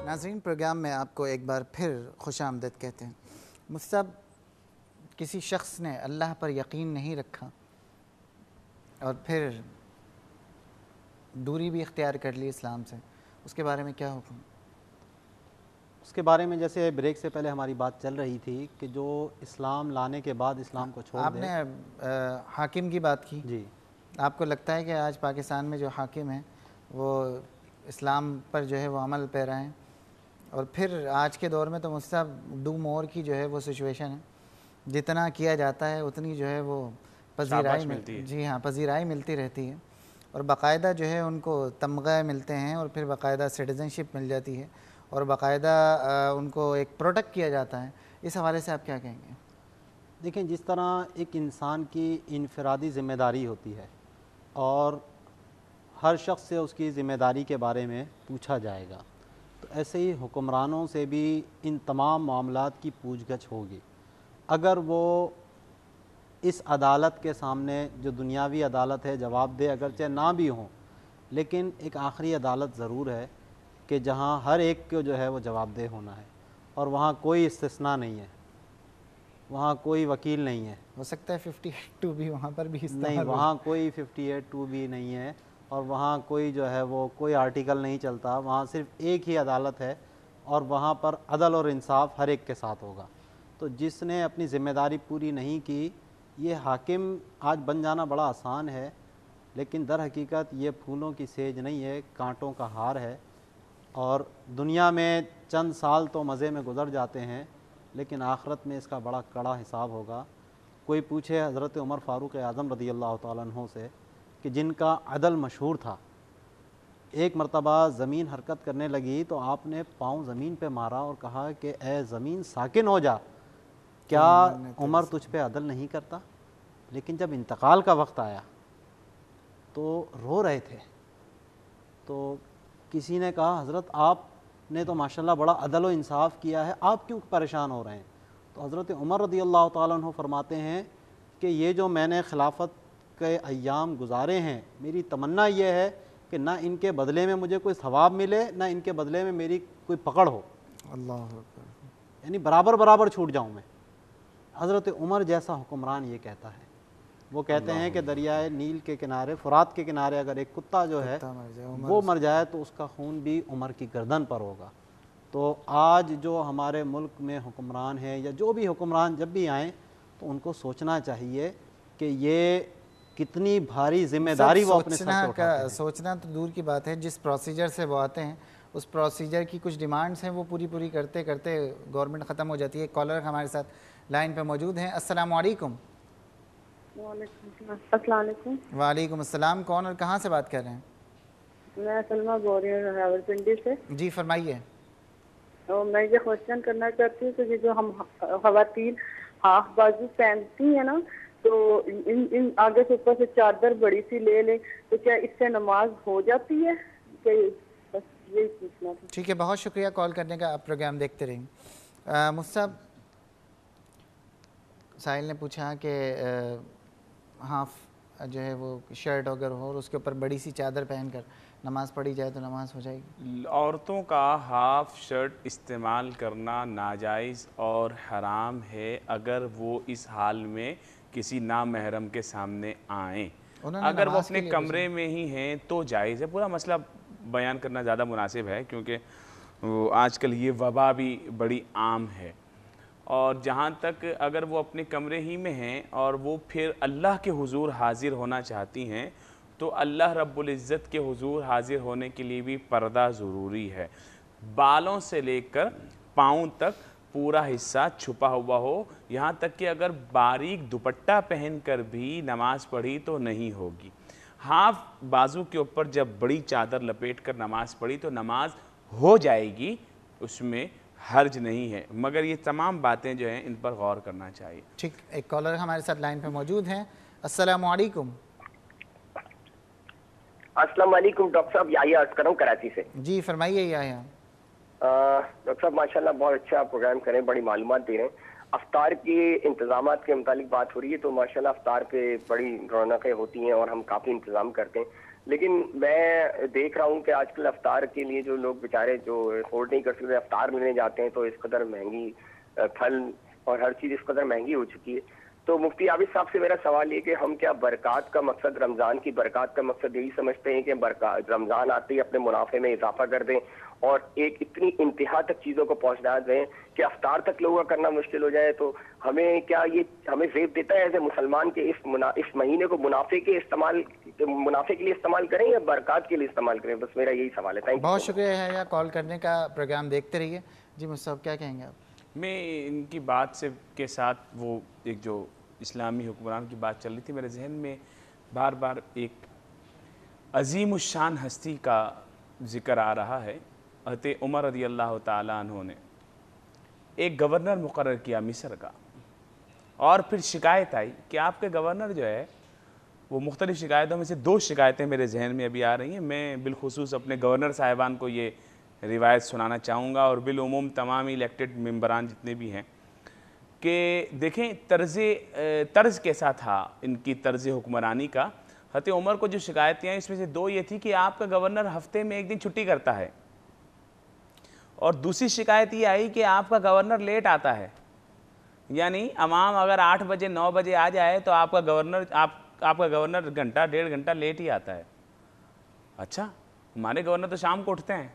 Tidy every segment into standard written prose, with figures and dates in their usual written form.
ناظرین پروگرام میں آپ کو ایک بار پھر خوش آمدید کہتے ہیں۔ مصعب، کسی شخص نے اللہ پر یقین نہیں رکھا اور پھر دوری بھی اختیار کر لی اسلام سے، اس کے بارے میں کیا حکم؟ اس کے بارے میں جیسے بریک سے پہلے ہماری بات چل رہی تھی کہ جو اسلام لانے کے بعد اسلام کو چھوڑ دے۔ آپ نے حاکم کی بات کی، جی، آپ کو لگتا ہے کہ آج پاکستان میں جو حاکم ہیں وہ اسلام پر جو ہے وہ عمل پیرا ہیں؟ اور پھر آج کے دور میں تو مصعب ڈو مور کی جو ہے وہ سچویشن ہے، جتنا کیا جاتا ہے اتنی جو ہے وہ پذیرائی ملتی ہے، جی ہاں پذیرائی ملتی رہتی ہے، اور باقاعدہ جو ہے ان کو تمغے ملتے ہیں، اور پھر باقاعدہ سٹیزن شپ مل جاتی ہے، اور باقاعدہ ان کو ایک پروٹیکٹ کیا جاتا ہے۔ اس حوالے سے آپ کیا کہیں گے؟ دیکھیں جس طرح ایک انسان کی انفرادی ذمہ داری ہوتی ہے اور ہر شخص سے اس کی ذمہ داری کے بارے میں پوچھا جائے گا، تو ایسے ہی حکمرانوں سے بھی ان تمام معاملات کی پوچھ گچھ ہوگی۔ اگر وہ اس عدالت کے سامنے جو دنیاوی عدالت ہے جواب دے، اگرچہ نہ بھی ہوں، لیکن ایک آخری عدالت ضرور ہے کہ جہاں ہر ایک کو جو ہے وہ جواب دہ ہونا ہے، اور وہاں کوئی استثناء نہیں ہے، وہاں کوئی وکیل نہیں ہے۔ ہو سکتا ہے 58(2) بھی وہاں پر بھی نہیں، استعمال ہو۔ وہاں کوئی 58(2) بھی نہیں ہے، اور وہاں کوئی جو ہے وہ کوئی آرٹیکل نہیں چلتا، وہاں صرف ایک ہی عدالت ہے، اور وہاں پر عدل اور انصاف ہر ایک کے ساتھ ہوگا۔ تو جس نے اپنی ذمہ داری پوری نہیں کی، یہ حاکم آج بن جانا بڑا آسان ہے، لیکن در حقیقت یہ پھولوں کی سیج نہیں ہے، کانٹوں کا ہار ہے، اور دنیا میں چند سال تو مزے میں گزر جاتے ہیں، لیکن آخرت میں اس کا بڑا کڑا حساب ہوگا۔ کوئی پوچھے حضرت عمر فاروق اعظم رضی اللہ تعالیٰ عنہ سے کہ جن کا عدل مشہور تھا، ایک مرتبہ زمین حرکت کرنے لگی تو آپ نے پاؤں زمین پہ مارا اور کہا کہ اے زمین ساکن ہو جا، کیا عمر تجھ پہ عدل نہیں کرتا؟ لیکن جب انتقال کا وقت آیا تو رو رہے تھے، تو کسی نے کہا حضرت آپ نے تو ماشاءاللہ بڑا عدل و انصاف کیا ہے، آپ کیوں پریشان ہو رہے ہیں؟ تو حضرت عمر رضی اللہ تعالیٰ عنہ فرماتے ہیں کہ یہ جو میں نے خلافت کے ایام گزارے ہیں، میری تمنا یہ ہے کہ نہ ان کے بدلے میں مجھے کوئی ثواب ملے، نہ ان کے بدلے میں میری کوئی پکڑ ہو، اللہ اکبر، یعنی برابر برابر چھوٹ جاؤں میں۔ حضرت عمر جیسا حکمران یہ کہتا ہے، وہ کہتے ہیں کہ دریائے نیل کے کنارے، فرات کے کنارے اگر ایک کتا جو ہے وہ مر جائے تو اس کا خون بھی عمر کی گردن پر ہوگا۔ تو آج جو ہمارے ملک میں حکمران ہیں یا جو بھی حکمران جب بھی آئیں تو ان کو سوچنا چاہیے کہ یہ کتنی بھاری ذمہ داری وہ اپنے سر پہ اٹھاتے ہیں۔ سوچنا تو دور کی بات ہے، جس پروسیجر سے وہ آتے ہیں اس پروسیجر کی کچھ ڈیمانڈز ہیں وہ پوری کرتے کرتے گورنمنٹ ختم ہو جاتی ہے۔ ایک کالر ہمارے ساتھ لائن پہ موجود ہیں۔ السلام علیکم۔ السلام علیکم۔ وعلیکم السلام، کون اور کہاں سے بات کر رہے ہیں؟ میں سلمہ بول رہی ہوں راولپنڈی سے۔ جی فرمائیے۔ میں یہ کوشچن کرنا چاہتی ہوں کہ جو ہم خواتین ہاف بازو پہنتی ہیں نا، تو ان آگے سے اوپر سے چادر بڑی سی لے لیں تو کیا اس سے نماز ہو جاتی ہے؟ بس یہی پوچھنا تھا۔ ٹھیک ہے، بہت شکریہ کال کرنے کا، آپ پروگرام دیکھتے رہیں۔ مصعب، ساحل نے پوچھا کہ ہاف جو ہے وہ شرٹ اگر ہو اور اس کے اوپر بڑی سی چادر پہن کر نماز پڑھی جائے تو نماز ہو جائے گی؟ عورتوں کا ہاف شرٹ استعمال کرنا ناجائز اور حرام ہے اگر وہ اس حال میں کسی نامحرم کے سامنے آئیں۔ اگر وہ اپنے کمرے میں ہی ہیں تو جائز ہے۔ پورا مسئلہ بیان کرنا زیادہ مناسب ہے کیونکہ آج کل یہ وبا بھی بڑی عام ہے، اور جہاں تک اگر وہ اپنے کمرے ہی میں ہیں اور وہ پھر اللہ کے حضور حاضر ہونا چاہتی ہیں تو اللہ رب العزت کے حضور حاضر ہونے کے لیے بھی پردہ ضروری ہے۔ بالوں سے لے کر پاؤں تک پورا حصہ چھپا ہوا ہو، یہاں تک کہ اگر باریک دوپٹہ پہن کر بھی نماز پڑھی تو نہیں ہوگی۔ ہاف بازو کے اوپر جب بڑی چادر لپیٹ کر نماز پڑھی تو نماز ہو جائے گی، اس میں حرج نہیں ہے، مگر یہ تمام باتیں جو ہیں ان پر غور کرنا چاہیے۔ ٹھیک، ایک کالر ہمارے ساتھ لائن پہ موجود ہیں۔ السلام علیکم۔ السلام علیکم ڈاکٹر صاحب، یحییٰ عرض کر رہا ہوں کراچی سے۔ جی فرمائیے یحییٰ۔ ڈاکٹر صاحب ماشاءاللہ بہت اچھا پروگرام کریں، بڑی معلومات دے رہے ہیں۔ افطار کے انتظامات کے متعلق بات ہو رہی ہے تو ماشاءاللہ افطار پہ بڑی رونقیں ہوتی ہیں اور ہم کافی انتظام کرتے ہیں۔ لیکن میں دیکھ رہا ہوں کہ آج کل افطار کے لیے جو لوگ بیچارے جو افورڈ نہیں کر سکتے افطار لینے جاتے ہیں تو اس قدر مہنگی پھل اور ہر چیز اس قدر مہنگی ہو چکی ہے. تو مفتی عابد صاحب سے میرا سوال یہ کہ ہم کیا برکات کا مقصد, رمضان کی برکات کا مقصد یہی سمجھتے ہیں کہ رمضان آتے ہی اپنے منافع میں اضافہ کر دیں اور ایک اتنی انتہا تک چیزوں کو پہنچا دیں کہ افطار تک لوگوں کا کرنا مشکل ہو جائے؟ تو ہمیں کیا یہ ہمیں زیب دیتا ہے ایز اے مسلمان کے اس مہینے کو منافع کے لیے استعمال کریں یا برکات کے لیے استعمال کریں؟ بس میرا یہی سوال ہے. بہت شکریہ ہے کال کرنے کا, پروگرام دیکھتے رہیے. جی مصطفیٰ کیا کہیں گے آپ؟ میں ان کی بات سے کے ساتھ وہ ایک جو اسلامی حکمران کی بات چل رہی تھی, میرے ذہن میں بار بار ایک عظیم الشان ہستی کا ذکر آ رہا ہے. حضرت عمر رضی اللہ تعالیٰ عنہ نے ایک گورنر مقرر کیا مصر کا, اور پھر شکایت آئی کہ آپ کے گورنر جو ہے وہ مختلف شکایتوں میں سے 2 شکایتیں میرے ذہن میں ابھی آ رہی ہیں. میں بالخصوص اپنے گورنر صاحبان کو یہ روایت سنانا چاہوں گا اور بالعموم تمام الیکٹڈ ممبران جتنے بھی ہیں کہ دیکھیں طرز کیسا تھا ان کی طرز حکمرانی کا. حضرت عمر کو جو شکایتیں ہیں اس میں سے 2 یہ تھی کہ آپ کا گورنر ہفتے میں 1 دن چھٹی کرتا ہے, اور دوسری شکایت یہ آئی کہ آپ کا گورنر لیٹ آتا ہے. یعنی عوام اگر 8 بجے 9 بجے آ جائے تو آپ کا گورنر گھنٹہ 1.5 گھنٹہ لیٹ ہی آتا ہے. اچھا, ہمارے گورنر تو شام کو اٹھتے ہیں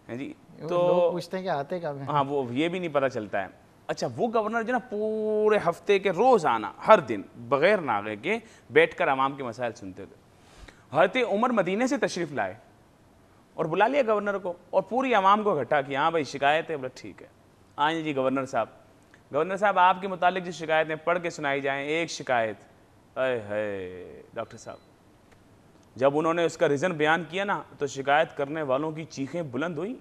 جی, تو لوگ پوچھتے ہیں کہ آتے کب ہیں. ہاں, وہ یہ بھی نہیں پتہ چلتا ہے. اچھا, وہ گورنر جو نا پورے ہفتے کے روزانہ ہر دن بغیر ناغے کے بیٹھ کر عوام کے مسائل سنتے تھے. حضرت عمر مدینے سے تشریف لائے اور بلا لیا گورنر کو اور پوری عوام کو اکٹھا کیا. ہاں بھائی شکایت ہے, بولا ٹھیک ہے آئیں جی گورنر صاحب آپ کے متعلق جو شکایتیں پڑھ کے سنائی جائیں. ایک شکایت ہے ڈاکٹر صاحب, جب انہوں نے اس کا ریزن بیان کیا نا تو شکایت کرنے والوں کی چیخیں بلند ہوئی.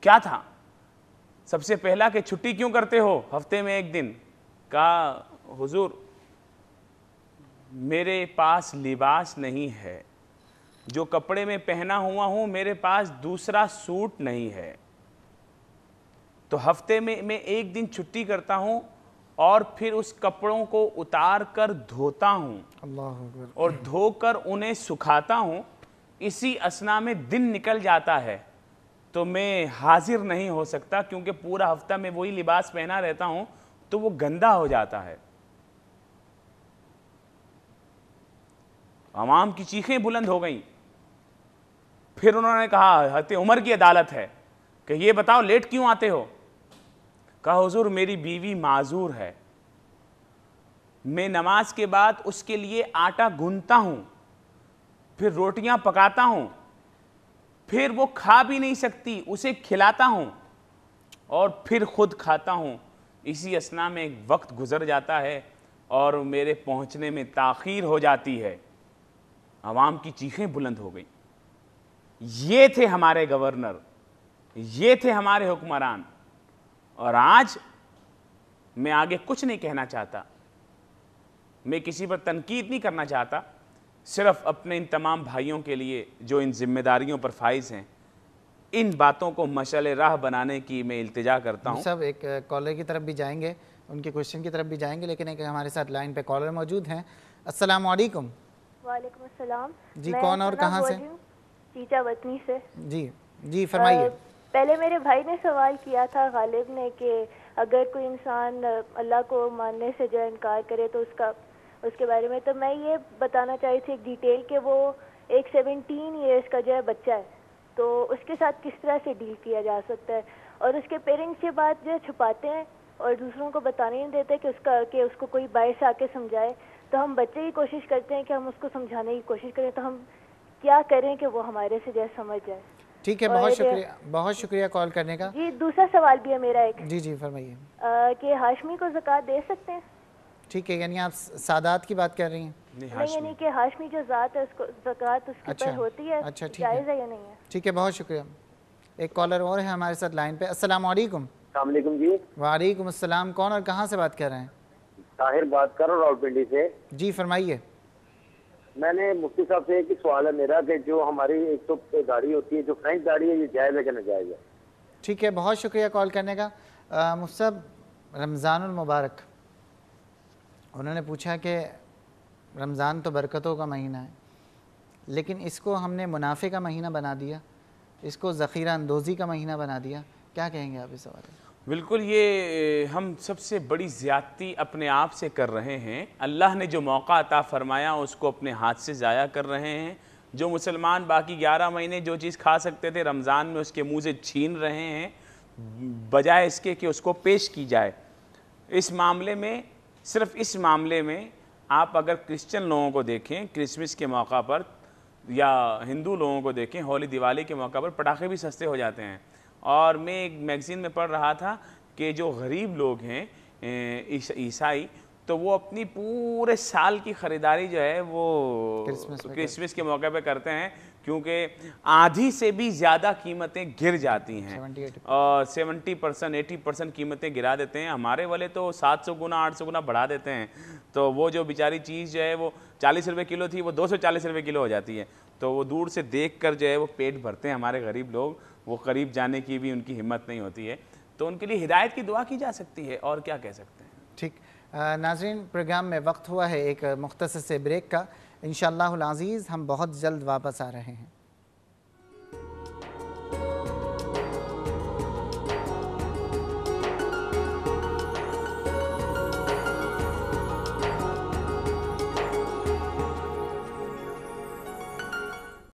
کیا تھا؟ سب سے پہلا کہ چھٹی کیوں کرتے ہو ہفتے میں 1 دن؟ کہا حضور میرے پاس لباس نہیں ہے, جو کپڑے میں پہنا ہوا ہوں میرے پاس دوسرا سوٹ نہیں ہے, تو ہفتے میں 1 دن چھٹی کرتا ہوں اور پھر اس کپڑوں کو اتار کر دھوتا ہوں اور دھو کر انہیں سکھاتا ہوں. اسی اثنا میں دن نکل جاتا ہے تو میں حاضر نہیں ہو سکتا کیونکہ پورا ہفتہ میں وہی لباس پہنا رہتا ہوں تو وہ گندا ہو جاتا ہے. عوام کی چیخیں بلند ہو گئیں. پھر انہوں نے کہا حضرت عمر کی عدالت ہے کہ یہ بتاؤ لیٹ کیوں آتے ہو؟ کہا حضور میری بیوی معذور ہے, میں نماز کے بعد اس کے لیے آٹا گوندتا ہوں, پھر روٹیاں پکاتا ہوں, پھر وہ کھا بھی نہیں سکتی اسے کھلاتا ہوں اور پھر خود کھاتا ہوں. اسی اثنا میں ایک وقت گزر جاتا ہے اور میرے پہنچنے میں تاخیر ہو جاتی ہے. عوام کی چیخیں بلند ہو گئی. یہ تھے ہمارے گورنر, یہ تھے ہمارے حکمران. اور آج میں آگے کچھ نہیں کہنا چاہتا, میں کسی پر تنقید نہیں کرنا چاہتا, صرف اپنے ان تمام بھائیوں کے لیے جو ان ذمہ داریوں پر فائز ہیں ان باتوں کو مشعل راہ بنانے کی میں التجا کرتا ہوں. سب ایک کالر کی طرف بھی جائیں گے, ان کے کوشچن کی طرف بھی جائیں گے, لیکن ایک ہمارے ساتھ لائن پہ کالر موجود ہیں. السلام علیکم. وعلیکم السلام. جی کون اور کہاں سے؟ چیچا وطنی سے. جی فرمائیے. پہلے میرے بھائی نے سوال کیا تھا غالب نے کہ اگر کوئی انسان اللہ کو ماننے سے جو انکار کرے تو اس کے بارے میں, تو میں یہ بتانا چاہی تھی ایک ڈیٹیل کہ وہ ایک 17 ایئرس کا جو ہے بچہ ہے, تو اس کے ساتھ کس طرح سے ڈیل کیا جا سکتا ہے. اور اس کے پیرنٹس یہ بات جو ہے چھپاتے ہیں اور دوسروں کو بتانے نہیں دیتے کہ اس کو کوئی باہر سے آ کے سمجھائے. تو ہم بچے کی کوشش کرتے ہیں کہ ہم اس کو سمجھانے کی کوشش کریں, تو ہم کیا کریں کہ وہ ہمارے سے جو ہے سمجھ جائے. ٹھیک ہے, بہت شکریہ کال کرنے کا. جی دوسرا سوال بھی ہے میرا ایک. جی فرمائیے. کہ ہاشمی کو زکوٰۃ دے سکتے ہیں؟ ٹھیک ہے, یعنی آپ سادات کی بات کر رہی ہیں؟ نہیں, یعنی کہ ہاشمی جو ذات ہے اس کو زکوٰۃ اس کے پر ہوتی ہے, جائز ہے یا نہیں ہے؟ ٹھیک ہے, بہت شکریہ. ایک کالر اور ہے ہمارے ساتھ لائن پہ. السلام علیکم. السلام علیکم جی. وعلیکم السلام. کون اور کہاں سے بات کر رہے ہیں؟ طاہر بات کر رہا ہوں راولپنڈی سے. جی فرمائیے. میں نے مفتی صاحب سے ایک سوال ہے میرا کہ جو ہماری ایک تو داڑھی ہوتی ہے جو فرینچ داڑھی ہے, یہ جائز ہے کہ ناجائز ہے؟ ٹھیک ہے, بہت شکریہ کال کرنے کا. مصعب رمضان المبارک, انہوں نے پوچھا کہ رمضان تو برکتوں کا مہینہ ہے, لیکن اس کو ہم نے منافع کا مہینہ بنا دیا, اس کو ذخیرہ اندوزی کا مہینہ بنا دیا. کیا کہیں گے آپ اس حوالے سے؟ بالکل, یہ ہم سب سے بڑی زیادتی اپنے آپ سے کر رہے ہیں. اللہ نے جو موقع عطا فرمایا اس کو اپنے ہاتھ سے ضائع کر رہے ہیں. جو مسلمان باقی 11 مہینے جو چیز کھا سکتے تھے رمضان میں اس کے منہ سے چھین رہے ہیں بجائے اس کے کہ اس کو پیش کی جائے. اس معاملے میں, صرف اس معاملے میں آپ اگر کرسچن لوگوں کو دیکھیں کرسمس کے موقع پر, یا ہندو لوگوں کو دیکھیں ہولی دیوالی کے موقع پر, پٹاخے بھی سستے ہو جاتے ہیں. اور میں ایک میگزین میں پڑھ رہا تھا کہ جو غریب لوگ ہیں عیسائی, تو وہ اپنی پورے سال کی خریداری جو ہے وہ کرسمس کے موقع پہ کرتے ہیں, کیونکہ آدھی سے بھی زیادہ قیمتیں گر جاتی ہیں اور 70% 80% قیمتیں گرا دیتے ہیں. ہمارے والے تو 700 گنا 800 گنا بڑھا دیتے ہیں. تو وہ جو بیچاری چیز جو ہے وہ 40 روپے کلو تھی وہ 240 روپے کلو ہو جاتی ہے. تو وہ دور سے دیکھ کر جو ہے وہ پیٹ بھرتے ہیں ہمارے غریب لوگ, وہ قریب جانے کی بھی ان کی ہمت نہیں ہوتی ہے. تو ان کے لیے ہدایت کی دعا کی جا سکتی ہے, اور کیا کہہ سکتے ہیں. ٹھیک ناظرین, پروگرام میں وقت ہوا ہے ایک مختصر سے بریک کا. انشاءاللہ العزیز ہم بہت جلد واپس آ رہے ہیں.